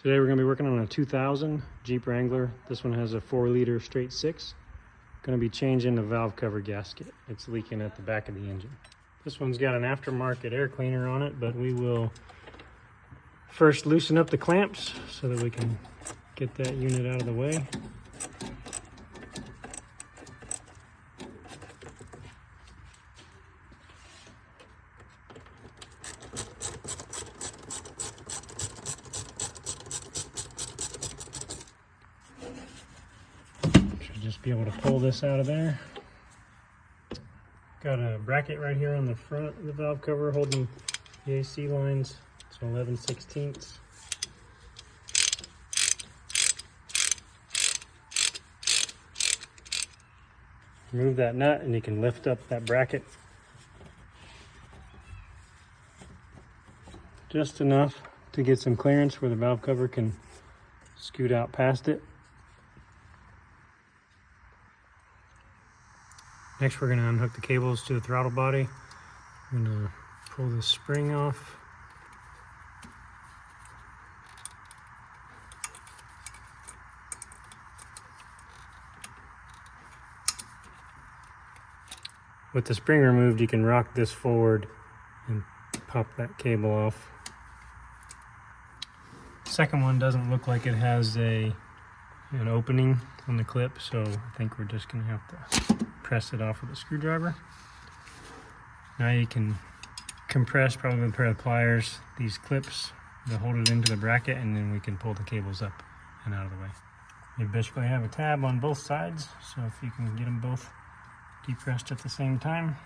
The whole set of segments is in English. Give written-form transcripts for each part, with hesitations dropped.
Today we're going to be working on a 2000 Jeep Wrangler. This one has a 4-liter straight 6. Going to be changing the valve cover gasket. It's leaking at the back of the engine. This one's got an aftermarket air cleaner on it, but we will first loosen up the clamps so that we can get that unit out of the way. Just be able to pull this out of there. Got a bracket right here on the front of the valve cover holding the AC lines. It's 11/16. Remove that nut and you can lift up that bracket just enough to get some clearance where the valve cover can scoot out past it. Next, we're going to unhook the cables to the throttle body. I'm going to pull this spring off. With the spring removed, you can rock this forward and pop that cable off. Second one doesn't look like it has an opening on the clip, so I think we're just going to have to press it off with a screwdriver. Now you can compress, probably with a pair of pliers, these clips to hold it into the bracket, and then we can pull the cables up and out of the way. You basically have a tab on both sides, so if you can get them both depressed at the same time,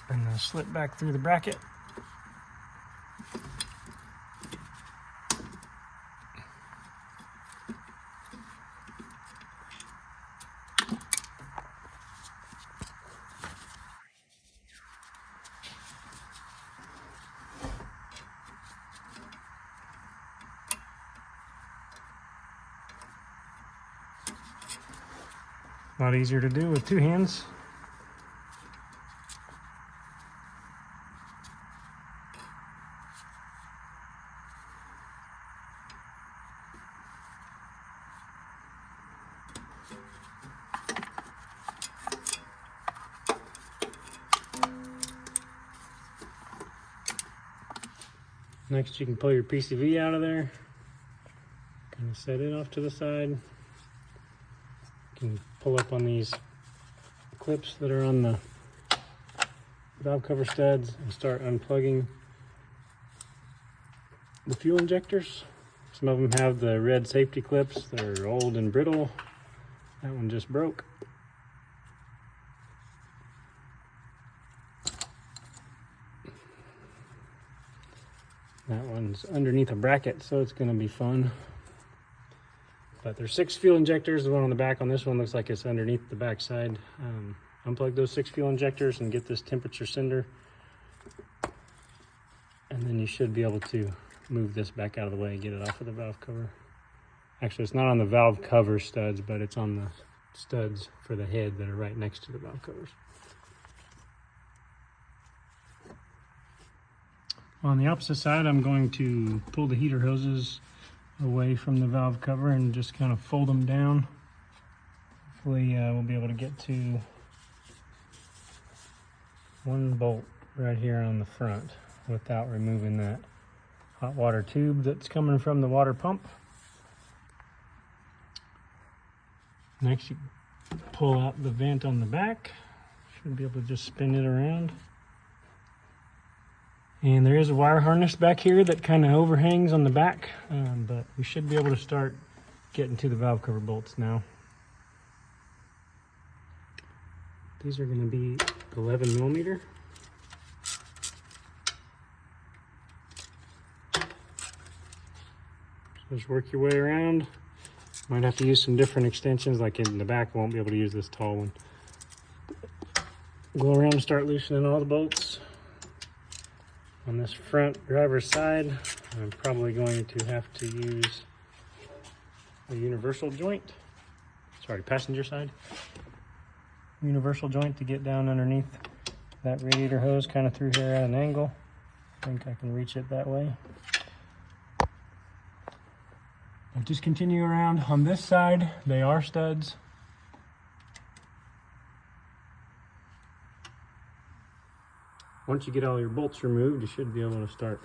and they'll slip back through the bracket. A lot easier to do with two hands. Next, you can pull your PCV out of there. Kind of set it off to the side. Can pull up on these clips that are on the valve cover studs and start unplugging the fuel injectors. Some of them have the red safety clips. They're old and brittle. That one just broke. That one's underneath a bracket, so it's going to be fun. But there's 6 fuel injectors. The one on the back on this one looks like it's underneath the back side. Unplug those 6 fuel injectors and get this temperature sender. And then you should be able to move this back out of the way and get it off of the valve cover. Actually, it's not on the valve cover studs, but it's on the studs for the head that are right next to the valve covers. On the opposite side, I'm going to pull the heater hoses away from the valve cover and just kind of fold them down. Hopefully we'll be able to get to one bolt right here on the front without removing that hot water tube that's coming from the water pump. Next, you pull out the vent on the back. Should be able to just spin it around. And there is a wire harness back here that kind of overhangs on the back, but we should be able to start getting to the valve cover bolts now. These are going to be 11mm. Just work your way around. Might have to use some different extensions, like in the back. Won't be able to use this tall one. Go around and start loosening all the bolts. On this front driver's side, I'm probably going to have to use a universal joint. Sorry, passenger side. Universal joint to get down underneath that radiator hose kind of through here at an angle. I think I can reach it that way. I'll just continue around. On this side, they are studs. Once you get all your bolts removed, you should be able to start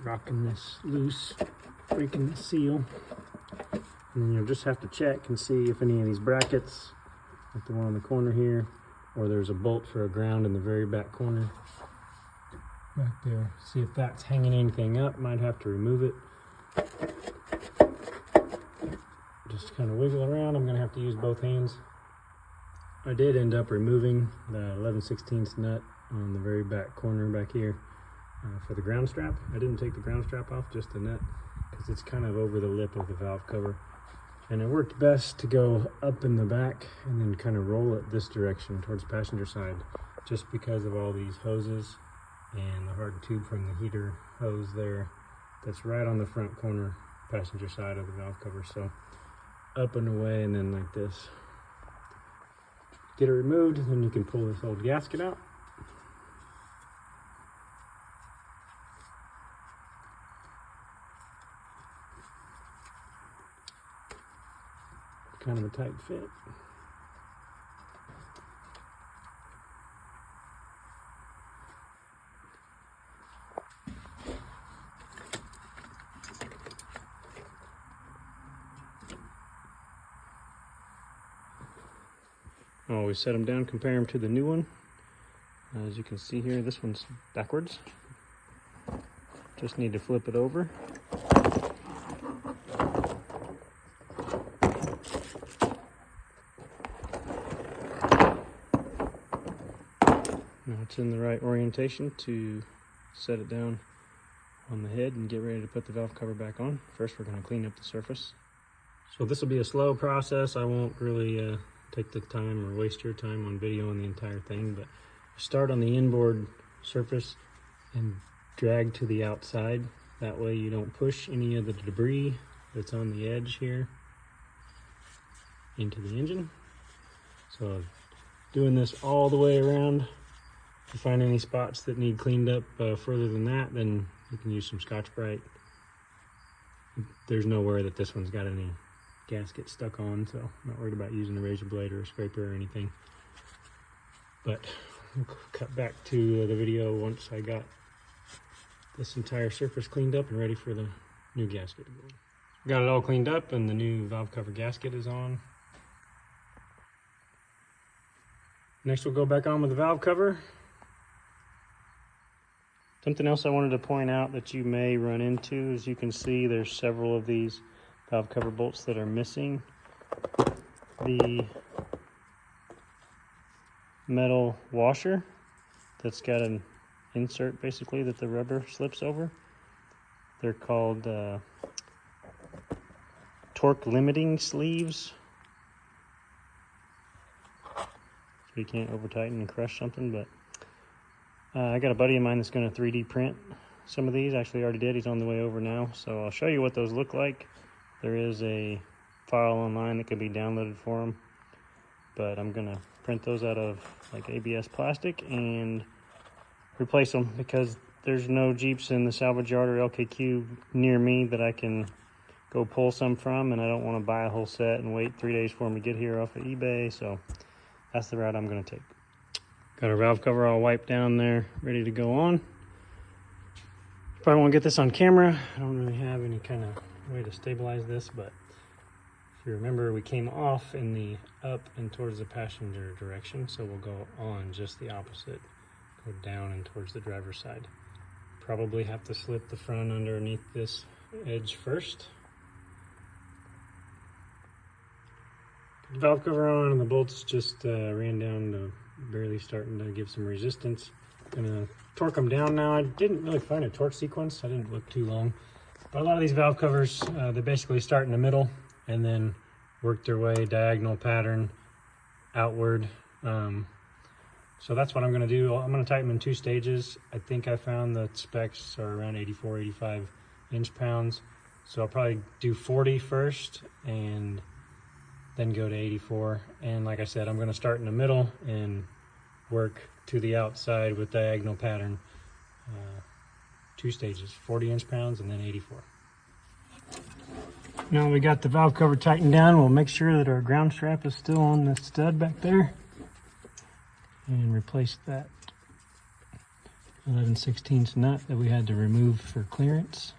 rocking this loose, breaking the seal. And you'll just have to check and see if any of these brackets, like the one on the corner here, or there's a bolt for a ground in the very back corner back there. See if that's hanging anything up. Might have to remove it. Just kind of wiggle around. I'm going to have to use both hands. I did end up removing the 11/16 nut on the very back corner back here for the ground strap. I didn't take the ground strap off, just the nut, because it's kind of over the lip of the valve cover. And it worked best to go up in the back and then kind of roll it this direction towards the passenger side, just because of all these hoses and the hard tube from the heater hose there that's right on the front corner passenger side of the valve cover. So up and away and then like this. Get it removed, then you can pull this old gasket out. Kind of a tight fit. Always set them down, compare them to the new one. As you can see here, this one's backwards. Just need to flip it over. Now it's in the right orientation to set it down on the head and get ready to put the valve cover back on. First, we're going to clean up the surface. So this will be a slow process. I won't really take the time or waste your time on videoing the entire thing, but start on the inboard surface and drag to the outside. That way you don't push any of the debris that's on the edge here into the engine. So doing this all the way around. If you find any spots that need cleaned up further than that, then you can use some Scotch-Brite. There's nowhere that this one's got any gasket stuck on, so I'm not worried about using a razor blade or a scraper or anything. But we'll cut back to the video once I got this entire surface cleaned up and ready for the new gasket to go in. Got it all cleaned up and the new valve cover gasket is on. Next we'll go back on with the valve cover. Something else I wanted to point out that you may run into, as you can see, there's several of these valve cover bolts that are missing. The metal washer that's got an insert basically that the rubber slips over. They're called torque limiting sleeves. So you can't over tighten and crush something, but I got a buddy of mine that's going to 3D print some of these. Actually already did. He's on the way over now, so I'll show you what those look like. There is a file online that can be downloaded for them, but I'm gonna print those out of like ABS plastic and replace them because there's no Jeeps in the salvage yard or LKQ near me that I can go pull some from, and I don't want to buy a whole set and wait 3 days for them to get here off of eBay. So that's the route I'm gonna take. Got our valve cover all wiped down there, ready to go on. Probably won't get this on camera. I don't really have any kind of way to stabilize this, but if you remember, we came off in the up and towards the passenger direction, so we'll go on just the opposite, go down and towards the driver's side. Probably have to slip the front underneath this edge first. Put the valve cover on and the bolts just ran down to barely starting to give some resistance. Gonna torque them down now. I didn't really find a torque sequence. I didn't look too long. But a lot of these valve covers, they basically start in the middle and then work their way diagonal pattern outward. So that's what I'm gonna do. I'm gonna tighten them in 2 stages. I think I found the specs are around 84, 85 inch-pounds. So I'll probably do 40 first and then go to 84. And like I said, I'm gonna start in the middle and work to the outside with diagonal pattern. 2 stages, 40 inch-pounds and then 84. Now we got the valve cover tightened down, we'll make sure that our ground strap is still on the stud back there and replace that 11/16 nut that we had to remove for clearance.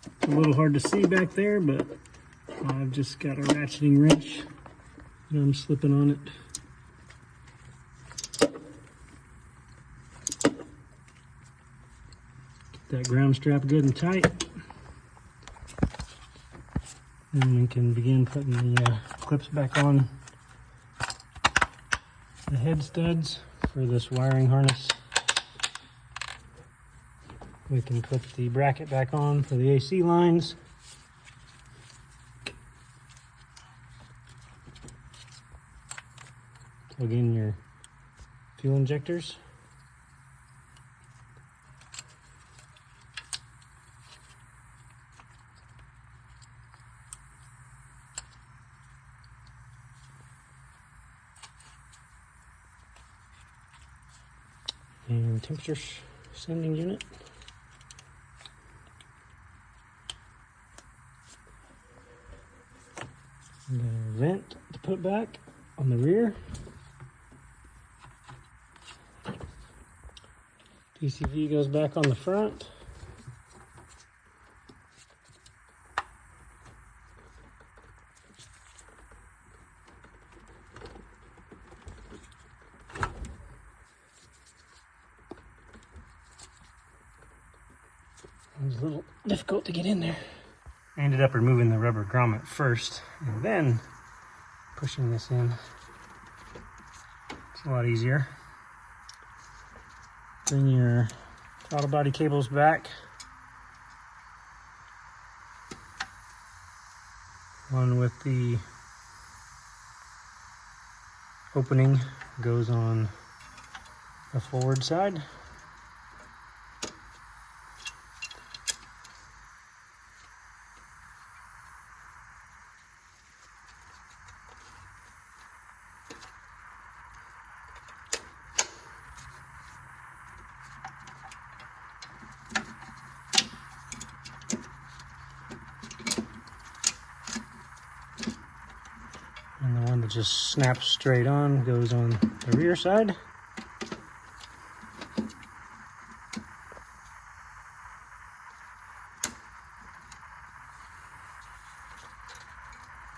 It's a little hard to see back there, but I've just got a ratcheting wrench and I'm slipping on it. That ground strap good and tight, and we can begin putting the clips back on the head studs for this wiring harness. We can put the bracket back on for the AC lines. Plug in your fuel injectors. And temperature sending unit. And got a vent to put back on the rear. PCV goes back on the front. It was a little difficult to get in there. I ended up removing the rubber grommet first and then pushing this in. It's a lot easier. Bring your throttle body cables back. One with the opening goes on the forward side. And the one that just snaps straight on goes on the rear side.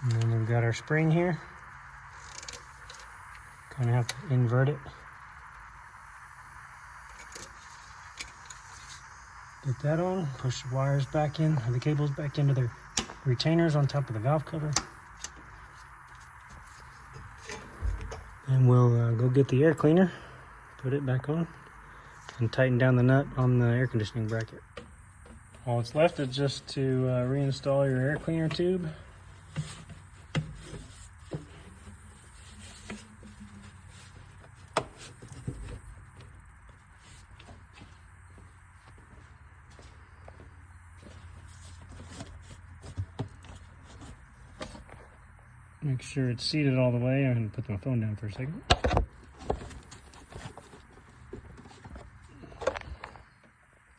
And then we've got our spring here. Kind of have to invert it. Get that on, push the wires back in, or the cables back into their retainers on top of the valve cover. And we'll go get the air cleaner, put it back on, and tighten down the nut on the air conditioning bracket. All that's left is just to reinstall your air cleaner tube. Make sure it's seated all the way. I'm going to put my phone down for a second.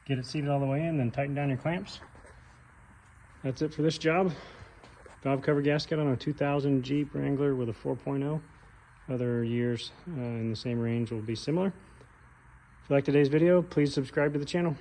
Get it seated all the way in, then tighten down your clamps. That's it for this job. Valve cover gasket on a 2000 Jeep Wrangler with a 4.0. Other years in the same range will be similar. If you like today's video, please subscribe to the channel.